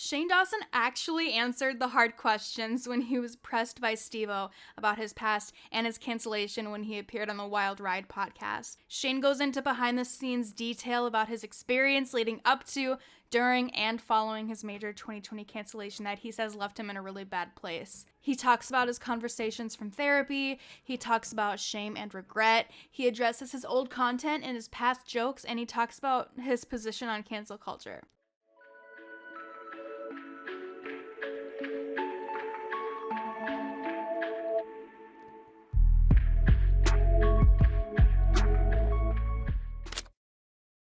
Shane Dawson actually answered the hard questions when he was pressed by Steve-O about his past and his cancellation when he appeared on the Wild Ride podcast. Shane goes into behind-the-scenes detail about his experience leading up to, during, and following his major 2020 cancellation that he says left him in a really bad place. He talks about his conversations from therapy, he talks about shame and regret, he addresses his old content and his past jokes, and he talks about his position on cancel culture.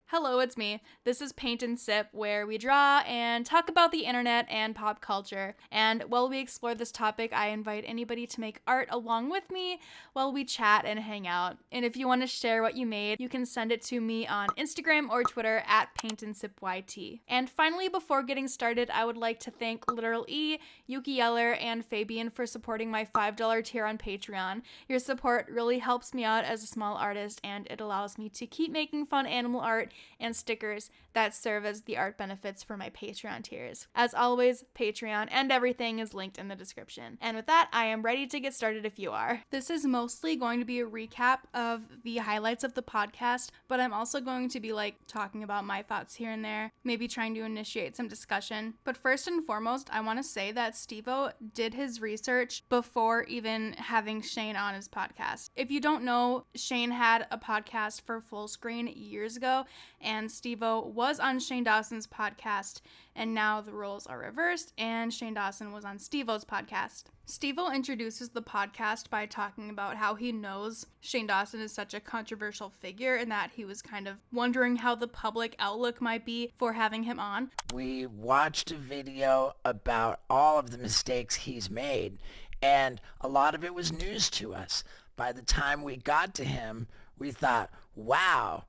Hello, it's me. This is Paint and Sip, where we draw and talk about the internet and pop culture. And while we explore this topic, I invite anybody to make art along with me while we chat and hang out. And if you want to share what you made, you can send it to me on Instagram or Twitter at PaintandSipYT. And finally, before getting started, I would like to thank Literal E, Yuki Yeller, and Fabian for supporting my $5 tier on Patreon. Your support really helps me out as a small artist, and it allows me to keep making fun animal art and stickers that serve as the art benefits for my Patreon tiers. As always, Patreon and everything is linked in the description. And with that, I am ready to get started if you are. This is mostly going to be a recap of the highlights of the podcast, but I'm also going to be talking about my thoughts here and there, maybe trying to initiate some discussion. But first and foremost, I want to say that Steve-O did his research before even having Shane on his podcast. If you don't know, Shane had a podcast for Full Screen years ago, and Steve-O was on Shane Dawson's podcast, and now the roles are reversed, and Shane Dawson was on Steve-O's podcast. Steve-O introduces the podcast by talking about how he knows Shane Dawson is such a controversial figure and that he was kind of wondering how the public outlook might be for having him on. We watched a video about all of the mistakes he's made, and a lot of it was news to us. By the time we got to him, we thought, wow,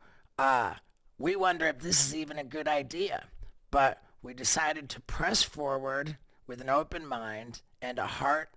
we wonder if this is even a good idea. But we decided to press forward with an open mind and a heart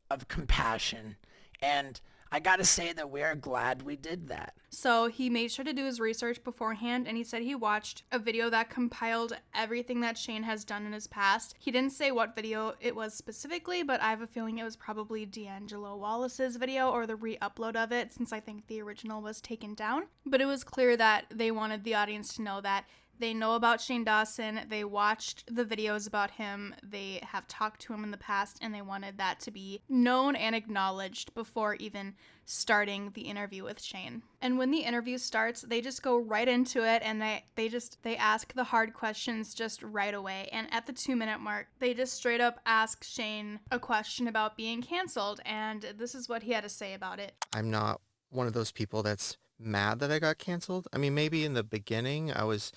of compassion. And I gotta say that we are glad we did that. So he made sure to do his research beforehand, and he said he watched a video that compiled everything that Shane has done in his past. He didn't say what video it was specifically, but I have a feeling it was probably D'Angelo Wallace's video or the re-upload of it, since I think the original was taken down. But it was clear that they wanted the audience to know that they know about Shane Dawson, they watched the videos about him, they have talked to him in the past, and they wanted that to be known and acknowledged before even starting the interview with Shane. And when the interview starts, they just go right into it, and they ask the hard questions just right away. And at the 2-minute mark, they just straight up ask Shane a question about being canceled, and this is what he had to say about it. I'm not one of those people that's mad that I got canceled. I mean, maybe in the beginning I was,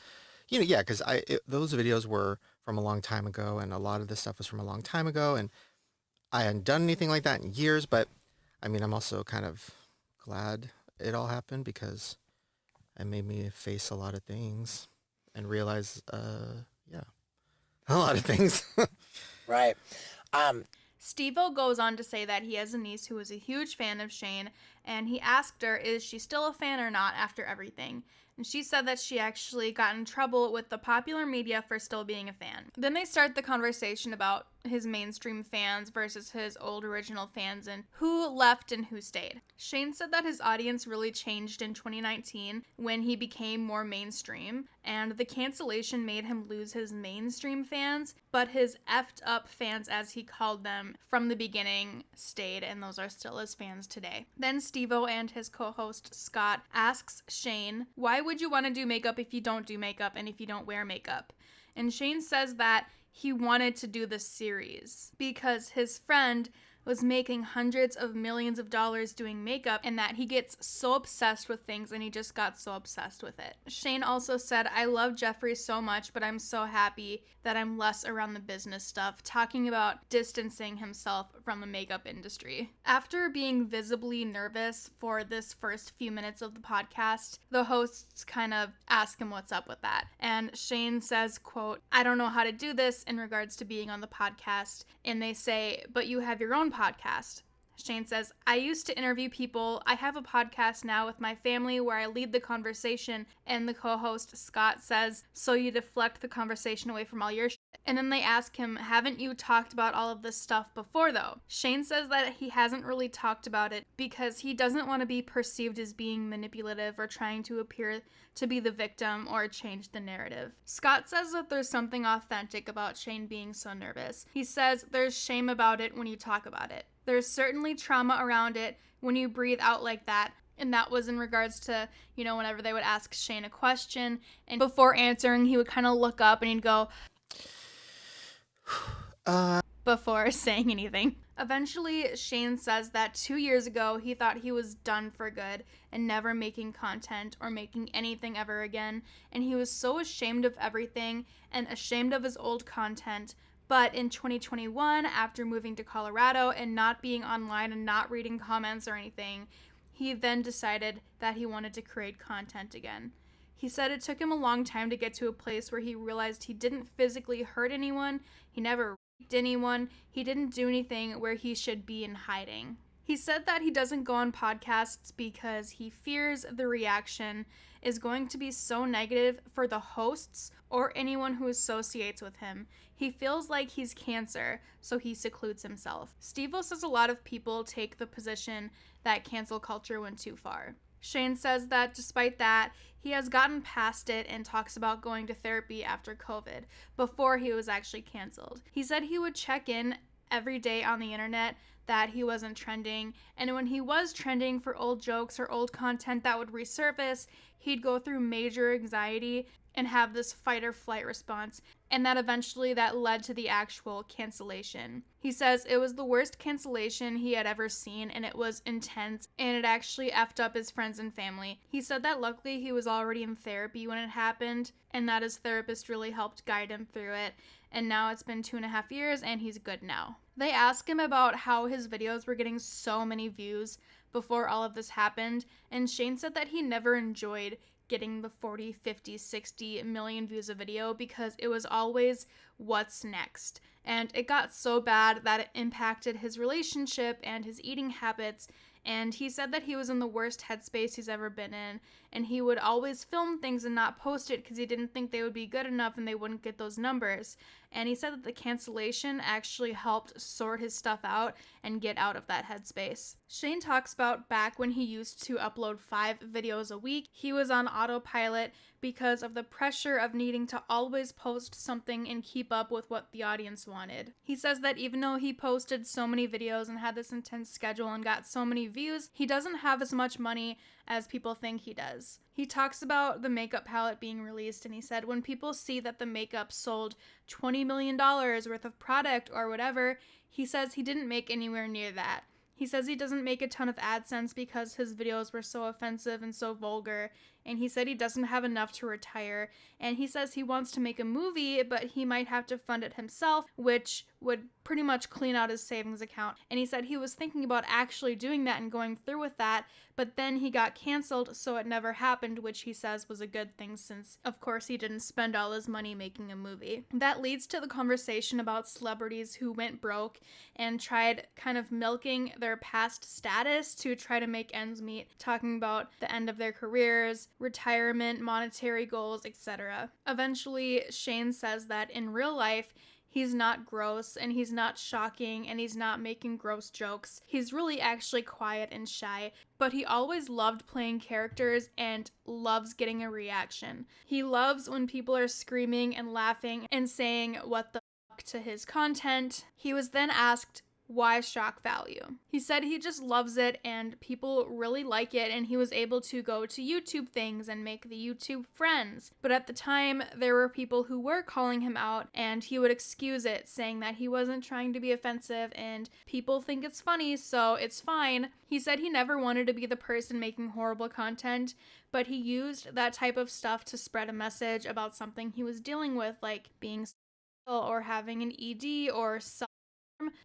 because those videos were from a long time ago, and a lot of this stuff was from a long time ago, and I hadn't done anything like that in years. But I mean, I'm also kind of glad it all happened because it made me face a lot of things and realize, a lot of things. Right. Steve-O goes on to say that he has a niece who is a huge fan of Shane, and he asked her, is she still a fan or not after everything? And she said that she actually got in trouble with the popular media for still being a fan. Then they start the conversation about his mainstream fans versus his old original fans and who left and who stayed. Shane said that his audience really changed in 2019 when he became more mainstream, and the cancellation made him lose his mainstream fans, but his effed up fans, as he called them, from the beginning stayed, and those are still his fans today. Then Steve-O and his co-host Scott asks Shane, why would you want to do makeup if you don't do makeup and if you don't wear makeup? And Shane says that he wanted to do this series because his friend was making hundreds of millions of dollars doing makeup, and that he gets so obsessed with things, and he just got so obsessed with it. Shane also said, I love Jeffree so much, but I'm so happy that I'm less around the business stuff, talking about distancing himself from the makeup industry. After being visibly nervous for this first few minutes of the podcast, the hosts kind of ask him what's up with that. And Shane says, quote, I don't know how to do this in regards to being on the podcast. And they say, but you have your own podcast. Shane says, I used to interview people. I have a podcast now with my family where I lead the conversation. And the co-host, Scott, says, so you deflect the conversation away from all your shit. And then they ask him, haven't you talked about all of this stuff before though? Shane says that he hasn't really talked about it because he doesn't want to be perceived as being manipulative or trying to appear to be the victim or change the narrative. Scott says that there's something authentic about Shane being so nervous. He says there's shame about it when you talk about it. There's certainly trauma around it when you breathe out like that. And that was in regards to, whenever they would ask Shane a question, and before answering, he would kind of look up and he'd go, before saying anything. Eventually, Shane says that 2 years ago, he thought he was done for good and never making content or making anything ever again. And he was so ashamed of everything and ashamed of his old content. But in 2021, after moving to Colorado and not being online and not reading comments or anything, he then decided that he wanted to create content again. He said it took him a long time to get to a place where he realized he didn't physically hurt anyone, he never raped anyone, he didn't do anything where he should be in hiding. He said that he doesn't go on podcasts because he fears the reaction is going to be so negative for the hosts or anyone who associates with him. He feels like he's cancer, so he secludes himself. Steve-O says a lot of people take the position that cancel culture went too far. Shane says that despite that, he has gotten past it and talks about going to therapy after COVID, before he was actually canceled. He said he would check in every day on the internet that he wasn't trending, and when he was trending for old jokes or old content that would resurface, he'd go through major anxiety and have this fight or flight response, and that eventually that led to the actual cancellation. He says it was the worst cancellation he had ever seen, and it was intense, and it actually effed up his friends and family. He said that luckily he was already in therapy when it happened, and that his therapist really helped guide him through it, and now it's been 2.5 years and he's good now. They ask him about how his videos were getting so many views before all of this happened, and Shane said that he never enjoyed getting the 40, 50, 60 million views a video because it was always what's next. And it got so bad that it impacted his relationship and his eating habits. And he said that he was in the worst headspace he's ever been in. And he would always film things and not post it because he didn't think they would be good enough and they wouldn't get those numbers. And he said that the cancellation actually helped sort his stuff out and get out of that headspace. Shane talks about back when he used to upload 5 videos a week, he was on autopilot because of the pressure of needing to always post something and keep up with what the audience wanted. He says that even though he posted so many videos and had this intense schedule and got so many views, he doesn't have as much money as people think he does. He talks about the makeup palette being released, and he said when people see that the makeup sold $20 million worth of product or whatever, he says he didn't make anywhere near that. He says he doesn't make a ton of AdSense because his videos were so offensive and so vulgar, and he said he doesn't have enough to retire, and he says he wants to make a movie, but he might have to fund it himself, which would pretty much clean out his savings account. And he said he was thinking about actually doing that and going through with that, but then he got canceled, so it never happened, which he says was a good thing since, of course, he didn't spend all his money making a movie. That leads to the conversation about celebrities who went broke and tried kind of milking their past status to try to make ends meet, talking about the end of their careers, retirement, monetary goals, etc. Eventually, Shane says that in real life, he's not gross and he's not shocking and he's not making gross jokes. He's really actually quiet and shy, but he always loved playing characters and loves getting a reaction. He loves when people are screaming and laughing and saying what the fuck to his content. He was then asked, why shock value? He said he just loves it and people really like it, and he was able to go to YouTube things and make the YouTube friends. But at the time, there were people who were calling him out, and he would excuse it, saying that he wasn't trying to be offensive and people think it's funny, so it's fine. He said he never wanted to be the person making horrible content, but he used that type of stuff to spread a message about something he was dealing with, like being ill or having an ED or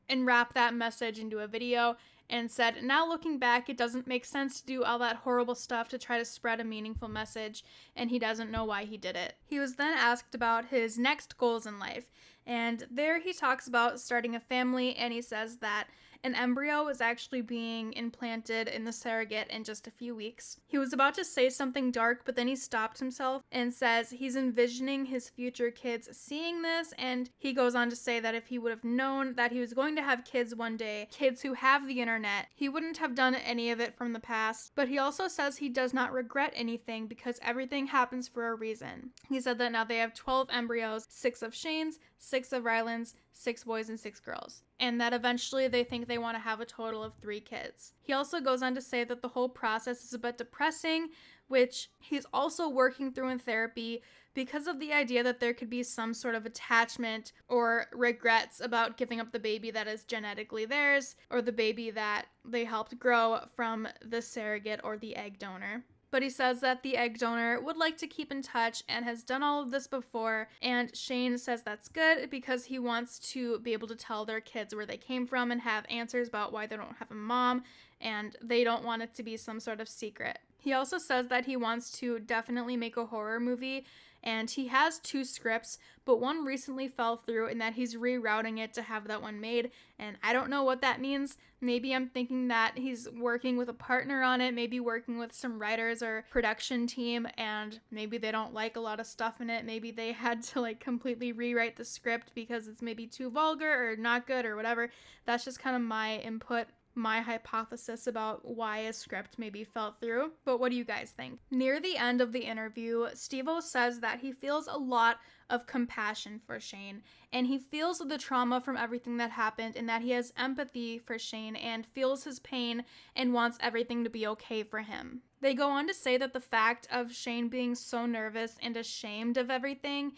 and wrap that message into a video, and said, now looking back, it doesn't make sense to do all that horrible stuff to try to spread a meaningful message, and he doesn't know why he did it. He was then asked about his next goals in life, and there he talks about starting a family, and he says that an embryo is actually being implanted in the surrogate in just a few weeks. He was about to say something dark, but then he stopped himself and says he's envisioning his future kids seeing this, and he goes on to say that if he would have known that he was going to have kids one day, kids who have the internet, he wouldn't have done any of it from the past. But he also says he does not regret anything because everything happens for a reason. He said that now they have 12 embryos, 6 of Shane's, 6 of Ryland's, 6 boys and 6 girls, and that eventually they think they want to have a total of 3 kids. He also goes on to say that the whole process is a bit depressing, which he's also working through in therapy because of the idea that there could be some sort of attachment or regrets about giving up the baby that is genetically theirs, or the baby that they helped grow from the surrogate or the egg donor. But he says that the egg donor would like to keep in touch and has done all of this before, and Shane says that's good because he wants to be able to tell their kids where they came from and have answers about why they don't have a mom, and they don't want it to be some sort of secret. He also says that he wants to definitely make a horror movie, and he has 2 scripts, but one recently fell through and that he's rerouting it to have that one made, and I don't know what that means. Maybe I'm thinking that he's working with a partner on it, maybe working with some writers or production team, and maybe they don't like a lot of stuff in it. Maybe they had to completely rewrite the script because it's maybe too vulgar or not good or whatever. That's just kind of my input, my hypothesis about why a script maybe fell through. But what do you guys think? Near the end of the interview, Steve-O says that he feels a lot of compassion for Shane, and he feels the trauma from everything that happened, and that he has empathy for Shane and feels his pain and wants everything to be okay for him. They go on to say that the fact of Shane being so nervous and ashamed of everything,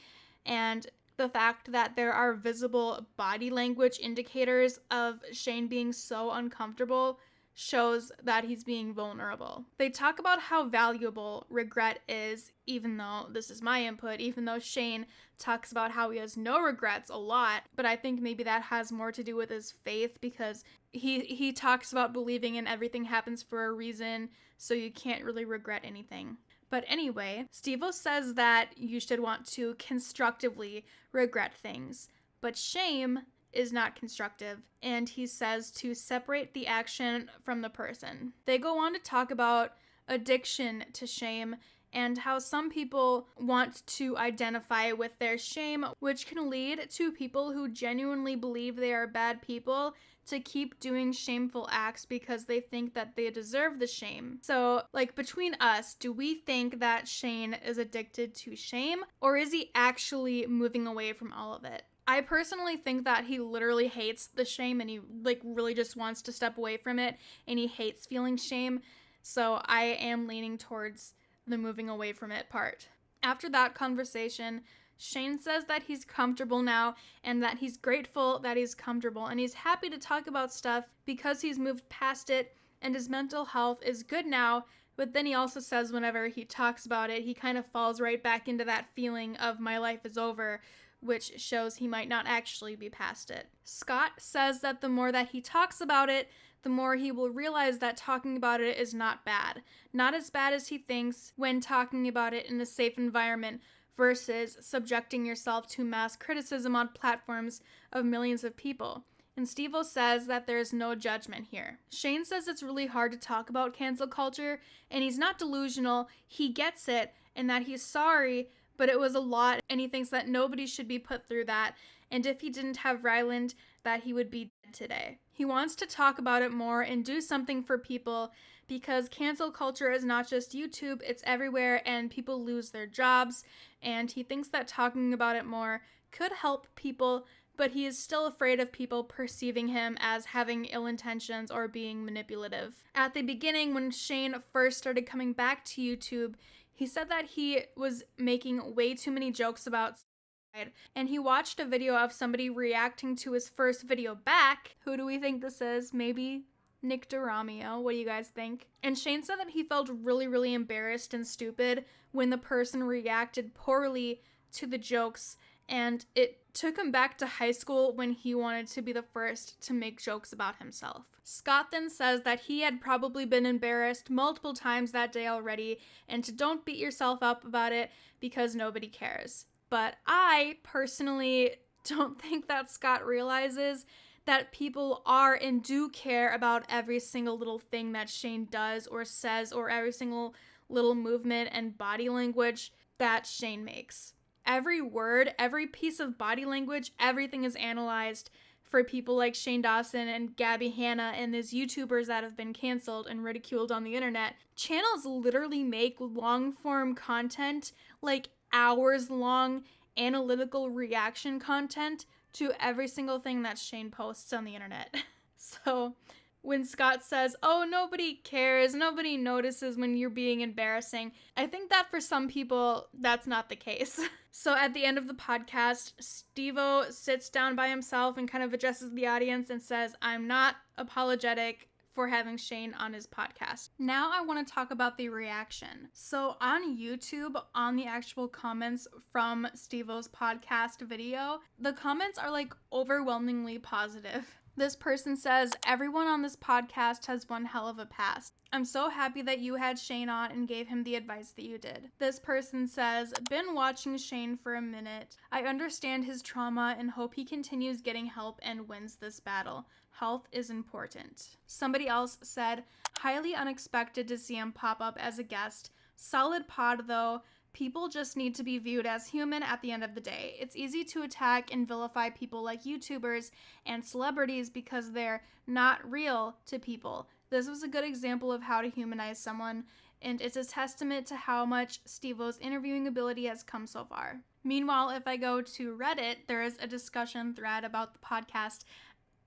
and the fact that there are visible body language indicators of Shane being so uncomfortable shows that he's being vulnerable. They talk about how valuable regret is, even though, this is my input, even though Shane talks about how he has no regrets a lot, but I think maybe that has more to do with his faith, because he talks about believing in everything happens for a reason, so you can't really regret anything. But anyway, Steve-O says that you should want to constructively regret things, but shame is not constructive, and he says to separate the action from the person. They go on to talk about addiction to shame and how some people want to identify with their shame, which can lead to people who genuinely believe they are bad people to keep doing shameful acts because they think that they deserve the shame. So, between us, do we think that Shane is addicted to shame, or is he actually moving away from all of it? I personally think that he literally hates the shame, and he really just wants to step away from it, and he hates feeling shame. So I am leaning towards the moving away from it part. After that conversation, Shane says that he's comfortable now and that he's grateful that he's comfortable, and he's happy to talk about stuff because he's moved past it and his mental health is good now. But then he also says whenever he talks about it, he kind of falls right back into that feeling of my life is over, which shows he might not actually be past it. Scott says that the more that he talks about it, the more he will realize that talking about it is not bad. Not as bad as he thinks when talking about it in a safe environment versus subjecting yourself to mass criticism on platforms of millions of people. And Steve-O says that there's no judgment here. Shane says it's really hard to talk about cancel culture, and he's not delusional, he gets it, and that he's sorry, but it was a lot, and he thinks that nobody should be put through that, and if he didn't have Ryland, that he would be dead today. He wants to talk about it more and do something for people, because cancel culture is not just YouTube, it's everywhere, and people lose their jobs, and he thinks that talking about it more could help people, but he is still afraid of people perceiving him as having ill intentions or being manipulative. At the beginning, when Shane first started coming back to YouTube, he said that he was making way too many jokes about suicide, and he watched a video of somebody reacting to his first video back. Who do we think this is? Maybe Nick DeRamio. What do you guys think? And Shane said that he felt really, really embarrassed and stupid when the person reacted poorly to the jokes, and it took him back to high school when he wanted to be the first to make jokes about himself. Scott then says that he had probably been embarrassed multiple times that day already, and to don't beat yourself up about it because nobody cares. But I personally don't think that Scott realizes that people are and do care about every single little thing that Shane does or says, or every single little movement and body language that Shane makes. Every word, every piece of body language, everything is analyzed for people like Shane Dawson and Gabby Hanna and these YouTubers that have been canceled and ridiculed on the internet. Channels literally make long form content, like hours long analytical reaction content to every single thing that Shane posts on the internet. So when Scott says, oh, nobody cares, nobody notices when you're being embarrassing, I think that for some people, that's not the case. So at the end of the podcast, Steve-O sits down by himself and kind of addresses the audience and says, I'm not apologetic for having Shane on his podcast. Now I want to talk about the reaction. So on YouTube, on the actual comments from Steve-O's podcast video, the comments are like overwhelmingly positive. This person says, everyone on this podcast has one hell of a past. I'm so happy that you had Shane on and gave him the advice that you did. This person says, been watching Shane for a minute. I understand his trauma and hope he continues getting help and wins this battle. Health is important. Somebody else said, highly unexpected to see him pop up as a guest. Solid pod though. People just need to be viewed as human at the end of the day. It's easy to attack and vilify people like YouTubers and celebrities because they're not real to people. This was a good example of how to humanize someone, and it's a testament to how much Steve-O's interviewing ability has come so far. Meanwhile, if I go to Reddit, there is a discussion thread about the podcast,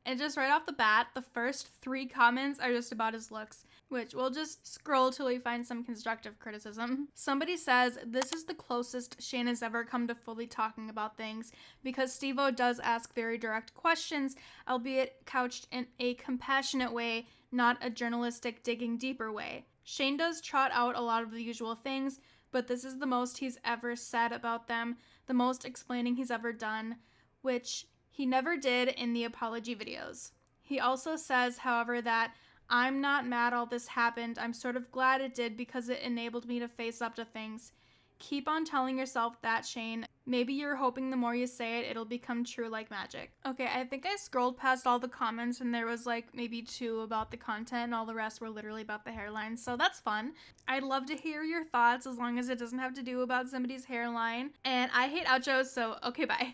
and just right off the bat, the first 3 comments are just about his looks, which we'll just scroll till we find some constructive criticism. Somebody says, this is the closest Shane has ever come to fully talking about things, because Steve-O does ask very direct questions, albeit couched in a compassionate way, not a journalistic digging deeper way. Shane does trot out a lot of the usual things, but this is the most he's ever said about them, the most explaining he's ever done, which he never did in the apology videos. He also says, however, that I'm not mad all this happened. I'm sort of glad it did because it enabled me to face up to things. Keep on telling yourself that, Shane. Maybe you're hoping the more you say it, it'll become true like magic. Okay, I think I scrolled past all the comments and there was like maybe 2 about the content and all the rest were literally about the hairline, so that's fun. I'd love to hear your thoughts as long as it doesn't have to do about somebody's hairline. And I hate outros, so okay, bye.